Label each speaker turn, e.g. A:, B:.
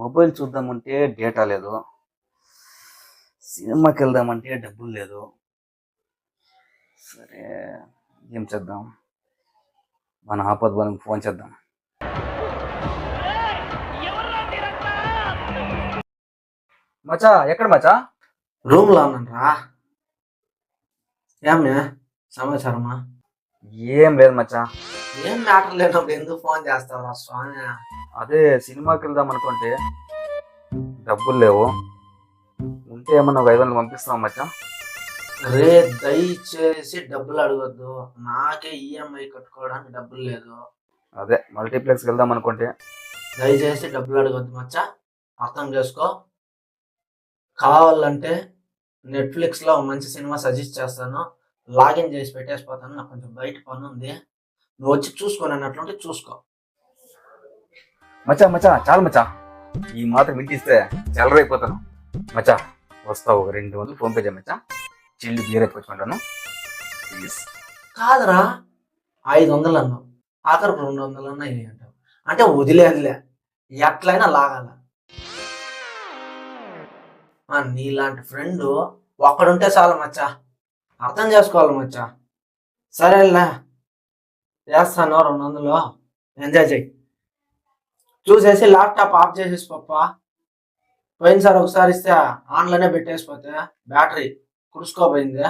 A: Mobile చూద్దామంటే data లేదు, సినిమాకి వెళ్దామంటే డబ్బులు లేదు. సరే, ఏం చేద్దాం? మన ఆపద్ బానికి ఫోన్ చేద్దాం. మచా, ఎక్కడ మచా?
B: రూమ్ లో ఉన్నానరా. ఏమే సమాచారమా?
A: ఏం లేదు మచా.
B: ఏం మ్యాటర్ లేనప్పుడు ఎందుకు ఫోన్ చేస్తావా స్వామి?
A: అదే సినిమాకి వెళ్దాం అనుకుంటే డబ్బులు లేవు. ఉంటే ఏమన్నా ఒక 500 పంపిస్తాం మచ్చా.
B: రే దయచేసి డబ్బులు అడగొద్దు, నాకే ఈఎంఐ కట్టుకోవడానికి డబ్బులు లేదు.
A: అదే మల్టీప్లెక్స్కి వెళ్దాం అనుకుంటే
B: దయచేసి డబ్బులు అడగొద్దు మచ్చా, అర్థం చేసుకో. కావాలంటే నెట్ఫ్లిక్స్లో మంచి సినిమా సజెస్ట్ చేస్తాను, లాగిన్ చేసి పెట్టేసిపోతాను. నాకు కొంచెం బయట పని ఉంది, నువ్వు వచ్చి చూసుకోని అన్నట్లుంటే చూసుకో.
A: మచ్చా మచ్చా చాలు మచ్చా, ఈ మాత్రం ఇంటిస్తే చెలరైపోతాను. మచ్చా వస్తావు, 200 ఫోన్ పే చేయ మచ్చా, చిల్లు బీర్ అయిపోచుకుంటాను ప్లీజ్.
B: కాదురా, 500 అన్నావు, ఆఖరికి 200 అన్నా అంటావు అంటే వదిలేదులే, ఎట్లయినా లాగాల. నీలాంటి ఫ్రెండ్ ఒక్కడుంటే చాలు మచ్చా, అర్థం చేసుకోవాలి మచ్చా. సరేలే, చేస్తాను 200, ఎంజాయ్ చెయ్యి. చూసేసి ల్యాప్టాప్ ఆఫ్ చేసేసి పప్ప. పోయినసారి ఒకసారి ఇస్తే ఆన్లోనే పెట్టేసిపోతే బ్యాటరీ కుడుచుకోపోయింది.